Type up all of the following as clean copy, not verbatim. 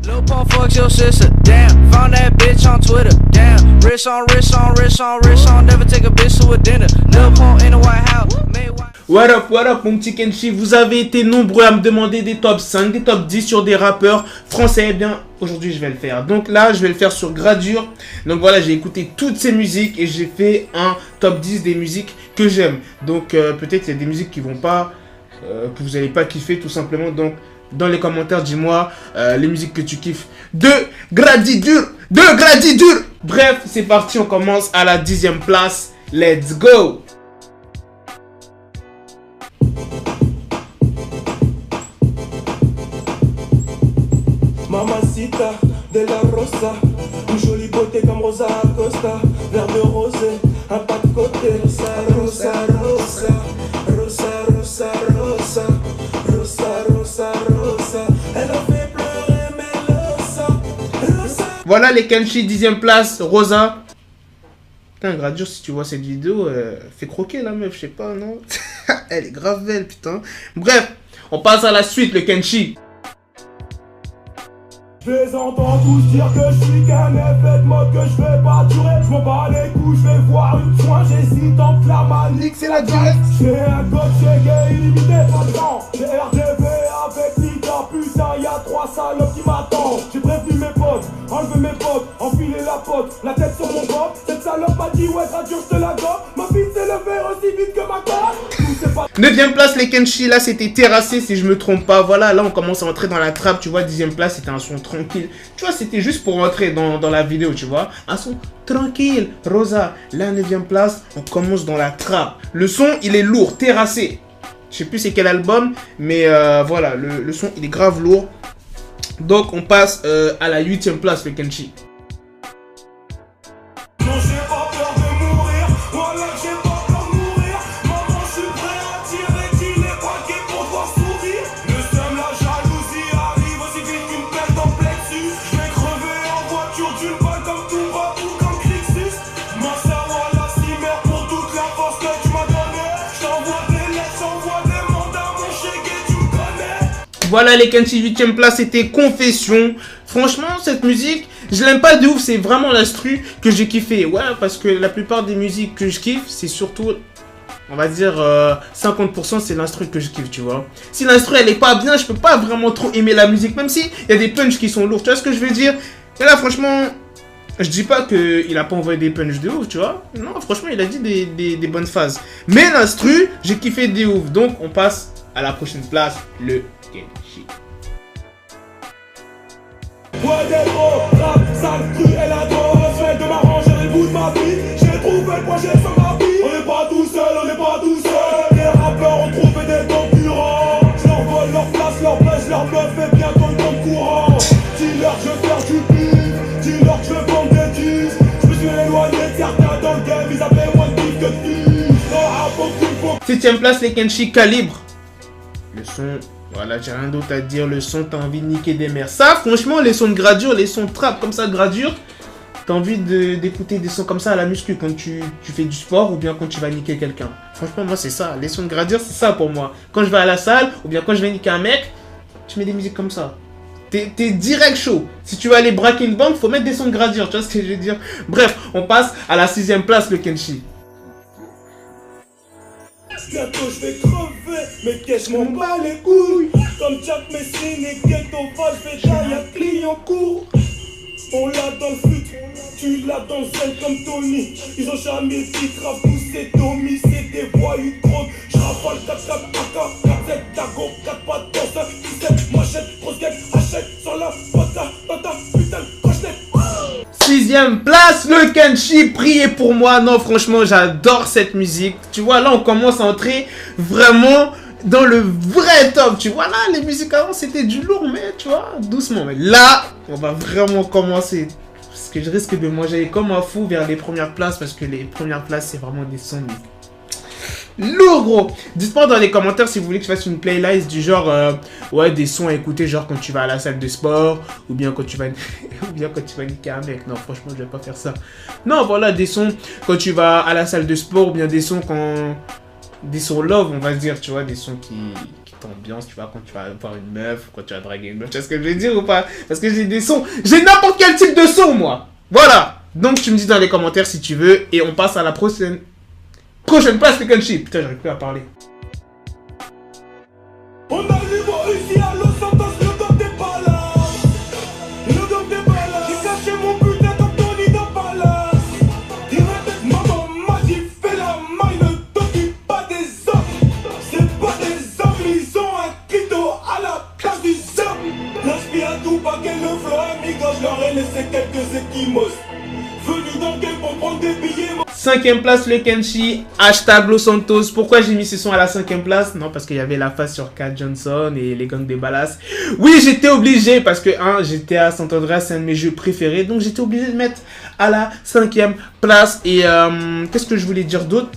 Lil Pump fucks your sister, damn. Found that bitch on Twitter, damn. Rich on, rich on, rich on, rich on. Never take a bitch to a dinner. Lil Pump in the White House, made white. What up, mon petit Kenshi. Vous avez été nombreux à me demander des top 5, des top 10 sur des rappeurs français. Eh bien, aujourd'hui, je vais le faire. Donc là, je vais le faire sur Gradure. Donc voilà, j'ai écouté toutes ces musiques et j'ai fait un top 10 des musiques que j'aime. Donc peut-être il y a des musiques qui vont pas, que vous n'allez pas kiffer tout simplement. Donc dans les commentaires, dis-moi les musiques que tu kiffes de Gradure. Bref, c'est parti, on commence à la 10e place. Let's go. Mamacita de la Rosa, une jolie beauté comme Rosa Acosta, verre de rosé, un pas de côté. Rosa, Rosa, Rosa, Rosa, Rosa, Rosa, Rosa, Rosa, Rosa, elle a fait pleurer Melosa, Rosa. Voilà les Kenshi, 10e place, Rosa. Putain, Gradure, si tu vois cette vidéo, fais croquer la meuf, je sais pas, non? Elle est grave belle, putain. Bref, on passe à la suite, le Kenshi. Je les entends tous dire que je suis qu'un effet de mode, que je vais pas durer. Je m'en bats les couilles, je vais voir une soin, j'hésite entre la manique, c'est la durée. J'ai un code chez gay illimité, maintenant j'ai RDV avec Nika, putain y'a 3 salopes qui m'attendent. J'ai prévenu mes potes, enlevé mes potes, enfilé la pote, la tête sur mon corps. Cette salope a dit ouais Gradure je te la gobe. Ma fille s'est levée aussi vite que ma corde. 9e place les Kenshi, là c'était terrassé si je me trompe pas. Voilà, là on commence à entrer dans la trappe, tu vois. 10e place c'était un son tranquille. Tu vois, c'était juste pour rentrer dans la vidéo, tu vois. Un son tranquille, Rosa. Là, 9e place, on commence dans la trappe. Le son, il est lourd, terrassé. Je sais plus c'est quel album, mais voilà, le son, il est grave lourd. Donc, on passe à la 8e place, le Kenshi. Voilà les Kenshi, 8e place, c'était Confession. Franchement, cette musique, je l'aime pas de ouf, c'est vraiment l'instru que j'ai kiffé. Ouais, parce que la plupart des musiques que je kiffe, c'est surtout, on va dire, 50% c'est l'instru que je kiffe, tu vois. Si l'instru, elle est pas bien, je peux pas vraiment trop aimer la musique, même si il y a des punchs qui sont lourds, tu vois ce que je veux dire. Et là, franchement, je dis pas qu'il a pas envoyé des punchs de ouf, tu vois. Non, franchement, il a dit des bonnes phases. Mais l'instru, j'ai kiffé des ouf. Donc, on passe à la prochaine place, le Kenshi. Ouais des gros, rap, sale, cru et la drogue. Je vais de m'arranger le bout de ma vie. J'ai trouvé le projet sur ma vie. On n'est pas tout seul, on n'est pas tout seul. Les rappeurs ont trouvé des concurrents. Je leur vole leur place, leur buzz, leur bluff et bientôt le compte courant. Dis-leur que je veux faire du bif, dis-leur que je veux vendre des disques. Je me suis éloigné de certains dans le game, ils avaient moins de bif que de filles. 7e place, les Kenshi, Calibre. Le son, voilà, j'ai rien d'autre à dire. Le son, t'as envie de niquer des mères. Ça, franchement, les sons de Gradure, les sons de trap comme ça, Gradure, t'as envie d'écouter des sons comme ça à la muscu quand tu fais du sport ou bien quand tu vas niquer quelqu'un. Franchement, moi, c'est ça. Les sons de Gradure, c'est ça pour moi. Quand je vais à la salle ou bien quand je vais niquer un mec, tu mets des musiques comme ça. T'es direct chaud. Si tu vas aller braquer une banque, faut mettre des sons de Gradure. Tu vois ce que je veux dire? Bref, on passe à la 6e place, le Kenshi. Bientôt je vais crever, mais qu'est-ce m'en bats les couilles. Comme Jack Messine et Ghetto Val, je vais derrière client court. On l'a dans le fut, tu l'as dans le sel comme Tony. Ils ont jamais dit grave, tous c'est Tommy, c'est des voyous de drogue. J'rafale 4-4 AK, 4-7 Dago, 4 pattes dans ça, 17 machette, grosse gueule, achète sur la pata, putain de coche-net. 6e place, le Kenshi, priez pour moi. Non, franchement, j'adore cette musique. Tu vois, là, on commence à entrer vraiment dans le vrai top. Tu vois, là, les musiques avant, c'était du lourd, mais tu vois, doucement. Mais là, on va vraiment commencer. Parce que je risque de manger comme un fou vers les premières places. Parce que les premières places, c'est vraiment des sons lourd, gros. Dites-moi dans les commentaires si vous voulez que je fasse une playlist du genre ouais, des sons à écouter genre quand tu vas à la salle de sport ou bien quand tu vas niquer un mec. Non, franchement, je vais pas faire ça. Non, voilà, des sons quand tu vas à la salle de sport ou bien des sons quand des sons love, on va se dire, tu vois, des sons qui ambiance, tu vois, quand tu vas voir une meuf, quand tu vas draguer une meuf, tu vois ce que je veux dire ou pas? Parce que j'ai des sons, j'ai n'importe quel type de son, moi. Voilà. Donc, tu me dis dans les commentaires si tu veux, et on passe à la prochaine place, Luke and Sheep. Putain, j'arrive plus à parler. On arrive ici à Los Santos, le dog des balas. Le dog des balas. J'ai caché mon putain comme Tony de Palace. Il répète, maman m'a dit, fais la main, ne t'occupe pas des hommes. C'est pas des hommes, ils ont un clito à la place du somme. L'inspire à tout paquet, le flow amigo, je leur ai laissé quelques équimos. Venu dans le game pour prendre des billets. 5ème place, le Kenshi, hashtag Los Santos. Pourquoi j'ai mis ce son à la 5ème place? Non, parce qu'il y avait la face sur Kat Johnson et les gangs des Ballas. Oui, j'étais obligé parce que, j'étais à San Andreas, c'est un de mes jeux préférés. Donc, j'étais obligé de mettre à la 5ème place. Et qu'est-ce que je voulais dire d'autre?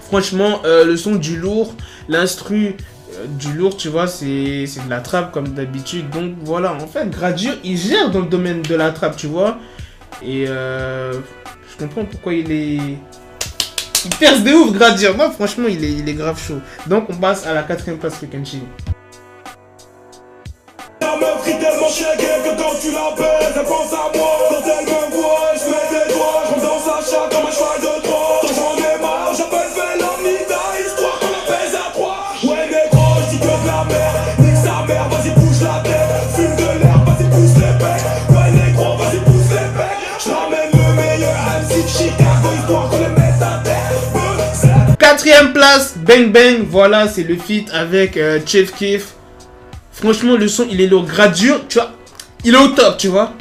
Franchement, le son du lourd, l'instru du lourd, tu vois, c'est de la trappe comme d'habitude. Donc, voilà, en fait, Gradure, il gère dans le domaine de la trappe, tu vois. Et je comprends pourquoi il perce de ouf, Gradure. Non, franchement, il est grave chaud. Donc, on passe à la 4ème place, le Kenshi. La meuf rit tellement chéguée que quand tu la baises, elle pense à moi. Quand elle me voit, je mets des doigts, je rentre dans sa chatte comme un cheval de Troie. Quand j'en ai marre, j'appelle Philomida, histoire qu'on la baise à 3. Ouais, négro, je dis que de la merde. Nique sa mère, vas-y, bouge la tête. Fume de l'herbe, vas-y, pousse les becs. Ouais, négro, vas-y, pousse les becs. Je ramène le meilleur MC de Chicago, histoire qu'on les mette à terre. 4ème place, Bang Bang. Voilà, c'est le feat avec Chief Keef. Franchement, le son, il est lourd. Gradure, tu vois, il est au top, tu vois.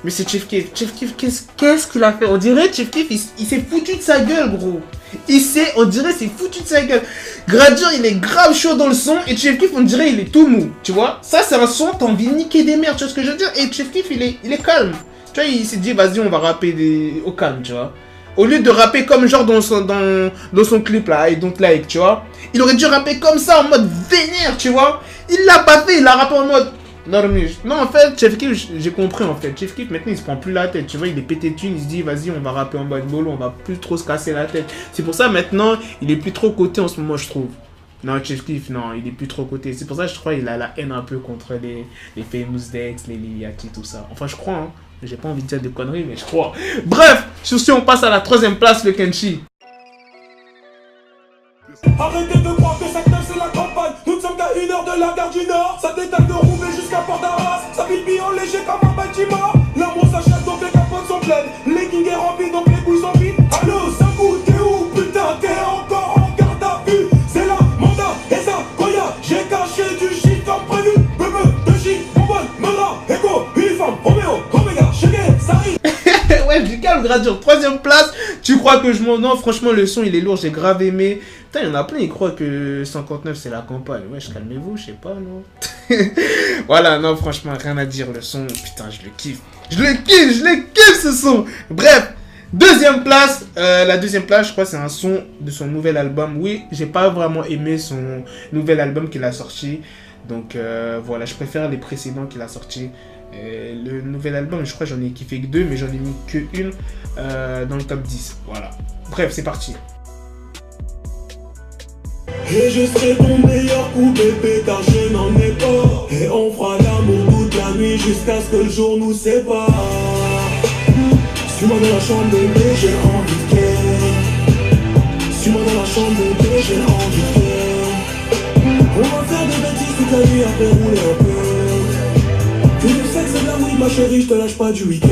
Mais c'est Chief Keef. Chief Keef, qu'est-ce qu'il a fait? On dirait Chief Keef, il s'est foutu de sa gueule, gros. On dirait, c'est foutu de sa gueule. Gradure, il est grave chaud dans le son. Et Chief Keef, on dirait, il est tout mou, tu vois. Ça, c'est un son, t'as envie de niquer des merdes, tu vois ce que je veux dire? Et Chief Keef, il est calme. Tu vois, il s'est dit, vas-y, on va rapper au calme, tu vois. Au lieu de rapper comme genre dans son clip là, I Don't Like, tu vois. Il aurait dû rapper comme ça, en mode vénère, tu vois. Il l'a pas fait, il a rappé en mode normiche. Non, en fait, Chief Keef, j'ai compris en fait. Chief Keef, maintenant, il se prend plus la tête, tu vois. Il est pété de thunes, il se dit, vas-y, on va rapper en mode bolo, on va plus trop se casser la tête. C'est pour ça, maintenant, il est plus trop coté en ce moment, je trouve. Non, Chief Keef, non, il est plus trop coté. C'est pour ça, je crois, il a la haine un peu contre les Famous Dex, les Liliaki, tout ça. Enfin, je crois, hein. J'ai pas envie de dire des conneries, mais je crois. Bref, sur ce, on passe à la 3ème place, le Kenshi. Arrêtez de croire que Sac-Neuf c'est la campagne. Nous ne sommes qu'à 1 heure de la gare du Nord. Ça détaille de Roubaix jusqu'à Port d'Arras. Ça pipi en léger comme un bâtiment. L'amour s'achète donc les capotes sont pleines. Les kings est rempli donc les couilles sont vides. Allô, Sankou, t'es où? Putain, t'es encore en garde à vue. C'est la mandat et ça, Goya. J'ai caché du shit comme prévu. Bebe, de shit, bonbonne, Mera, Echo, uniforme, Roméo, Omega, Cheguet, Sari. Ouais, du calme, Gradure. 3ème place. Tu crois que je m'en... Non, franchement, le son, il est lourd. J'ai grave aimé. Putain, il y en a plein, ils croient que 159, c'est la campagne. Ouais, calmez-vous, je sais pas, non. Voilà, non, franchement, rien à dire. Le son, putain, je le kiffe. Je le kiffe, ce son. Bref, 2ème place. La 2ème place, je crois, c'est un son de son nouvel album. Oui, j'ai pas vraiment aimé son nouvel album qu'il a sorti. Donc, voilà, je préfère les précédents qu'il a sortis. Le nouvel album, je crois j'en ai kiffé que 2, mais j'en ai mis que une dans le top 10. Voilà. Bref, c'est parti. Et je serai ton meilleur coup bébé car je n'en ai pas. Et on fera l'amour toute la nuit jusqu'à ce que le jour nous sépare. Suis-moi dans la chambre bébé, j'ai envie de ken. Suis-moi dans la chambre bébé, j'ai envie de ken. On va faire des bêtises toute la nuit après rouler un peu. Que du sexe et de la weed ma chérie, je te lâche pas du week-end.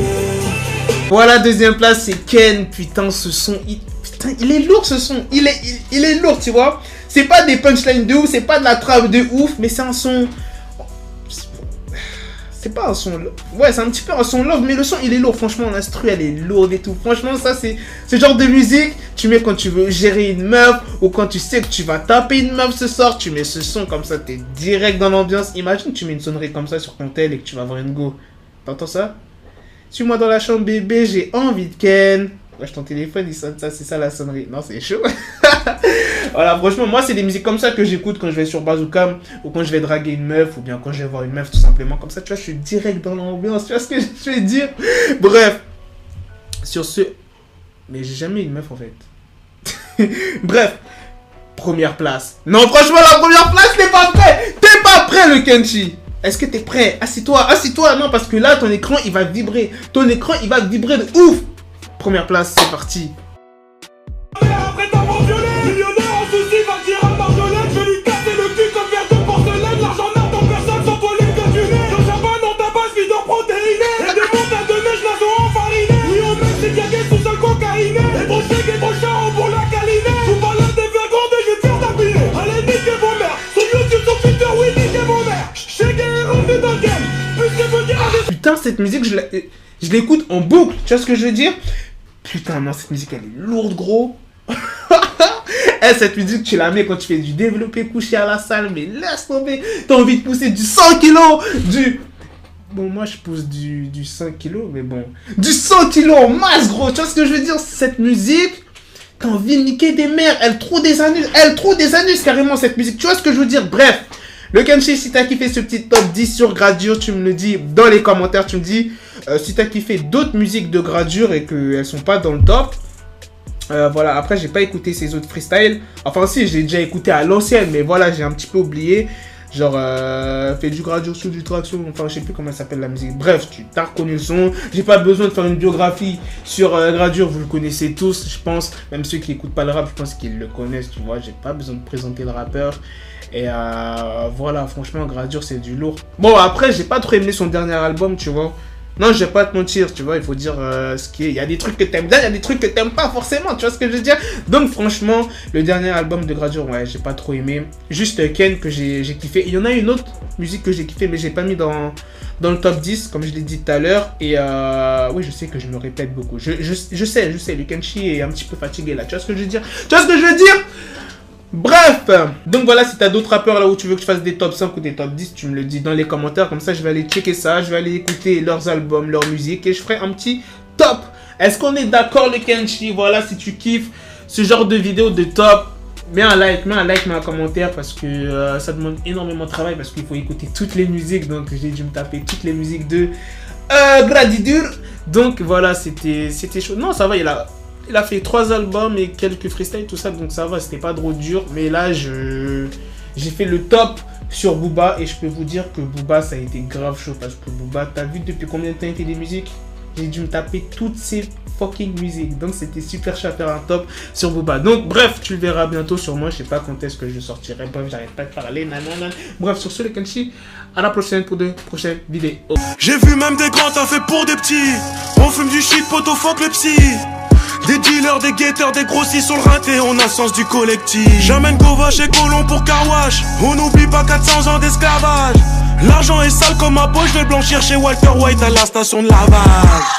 Voilà, 2ème place, c'est Ken. Putain, ce son, putain, il est lourd ce son. Il est lourd, tu vois. C'est pas des punchlines de ouf, c'est pas de la trappe de ouf, mais c'est un son... C'est pas un son... Ouais, c'est un petit peu un son love, mais le son, il est lourd. Franchement, l'instru, elle est lourde et tout. Franchement, ça, c'est ce genre de musique, tu mets quand tu veux gérer une meuf, ou quand tu sais que tu vas taper une meuf ce soir, tu mets ce son comme ça, t'es direct dans l'ambiance. Imagine, tu mets une sonnerie comme ça sur ton tel et que tu vas avoir une go. T'entends ça? Suis-moi dans la chambre, bébé, j'ai envie de ken. Wesh, ton téléphone, il sonne ça, c'est ça la sonnerie. Non, c'est chaud. Voilà, franchement, moi, c'est des musiques comme ça que j'écoute quand je vais sur Bazooka, ou quand je vais draguer une meuf, ou bien quand je vais voir une meuf, tout simplement. Comme ça, tu vois, je suis direct dans l'ambiance. Tu vois ce que je vais dire? Bref. Sur ce... Mais j'ai jamais eu une meuf, en fait. Bref. première place. Non, franchement, la première place, t'es pas prêt. T'es pas prêt, le Kenshi. Est-ce que t'es prêt? Assis-toi, assis-toi. Non, parce que là, ton écran, il va vibrer. Ton écran, il va vibrer de ouf. Première place, c'est parti. Après t'avoir violé, millionnaire en souci va dire à Marjolaine. Je lui casser le cul comme verre de porcelaine. L'argent n'attend personne sans toi les gars du nez. Dans Java, dans ta base, leader protéiné. Et des montagnes de neige, naso enfariné. Oui, au Mexique, y'a des sous un cocaïné. Et trop chèque et trop charron pour la câliner. Sous balade des verres grands, je vais te faire tapiner. Allez, niquez vos mères. Sur YouTube, sur Twitter, oui, niquez vos mères. Chèque est revenu dans le game. Puisque vous dire avec... Putain, cette musique, je l'écoute en boucle. Tu vois ce que je veux dire? Putain, non, cette musique, elle est lourde, gros. Eh, cette musique, tu la mets quand tu fais du développé couché à la salle, mais laisse tomber. T'as envie de pousser du 100 kilos, Bon, moi, je pousse du 5 kilos, mais bon. Du 100 kilos en masse, gros. Tu vois ce que je veux dire? Cette musique, t'as envie de niquer des mères. Elle trouve des anus, carrément, cette musique. Tu vois ce que je veux dire? Bref. Le Kenshi, si t'as kiffé ce petit top 10 sur Gradure, tu me le dis dans les commentaires. Tu me dis si t'as kiffé d'autres musiques de Gradure et qu'elles sont pas dans le top. Voilà, après j'ai pas écouté ces autres freestyles. Enfin si, j'ai déjà écouté à l'ancienne, mais voilà, j'ai un petit peu oublié. Genre, fait du Gradure sous du traction, enfin je sais plus comment ça s'appelle la musique. Bref, tu t'as reconnu le son. J'ai pas besoin de faire une biographie sur Gradure, vous le connaissez tous, je pense. Même ceux qui écoutent pas le rap, je pense qu'ils le connaissent, tu vois. J'ai pas besoin de présenter le rappeur. Et voilà, franchement, Gradure c'est du lourd. Bon, après, j'ai pas trop aimé son dernier album, tu vois. Non, je vais pas te mentir, tu vois, il faut dire ce qui est. Il y a des trucs que t'aimes bien, il y a des trucs que t'aimes pas forcément, tu vois ce que je veux dire. Donc franchement, le dernier album de Gradure, ouais, j'ai pas trop aimé. Juste Ken que j'ai kiffé. Il y en a une autre musique que j'ai kiffé, mais j'ai pas mis dans le top 10, comme je l'ai dit tout à l'heure. Et oui, je sais que je me répète beaucoup. Je sais, le Kenshi est un petit peu fatigué là, tu vois ce que je veux dire. Tu vois ce que je veux dire? Bref, donc voilà, si t'as d'autres rappeurs là où tu veux que je fasse des top 5 ou des top 10, tu me le dis dans les commentaires, comme ça je vais aller checker ça, je vais aller écouter leurs albums, leur musique et je ferai un petit top. Est-ce qu'on est d'accord le Kenshi? Voilà, si tu kiffes ce genre de vidéo de top, mets un like, mets un commentaire parce que ça demande énormément de travail parce qu'il faut écouter toutes les musiques, donc j'ai dû me taper toutes les musiques de Gradure. Donc voilà, c'était chaud. Non, ça va, il a fait 3 albums et quelques freestyles, tout ça, donc ça va, c'était pas trop dur. Mais là, j'ai fait le top sur Booba et je peux vous dire que Booba, ça a été grave chaud parce que Booba, t'as vu depuis combien de temps il fait des musiques? J'ai dû me taper toutes ces fucking musiques, donc c'était super chaud à faire un top sur Booba. Donc bref, tu le verras bientôt sur moi, je sais pas quand est-ce que je sortirai, bref, j'arrête pas de parler, nanana. Bref, sur ce, les Kenshi, à la prochaine pour de prochaines vidéos. J'ai vu même des grands, t'as fait pour des petits. On fume du shit, poto, fuck le psy. Des dealers, des guetteurs, des grossistes sur le rinté, on a le sens du collectif. J'amène Gova chez Colomb pour Carwash. On n'oublie pas 400 ans d'esclavage. L'argent est sale comme ma poche, je vais le blanchir chez Walter White à la station de lavage.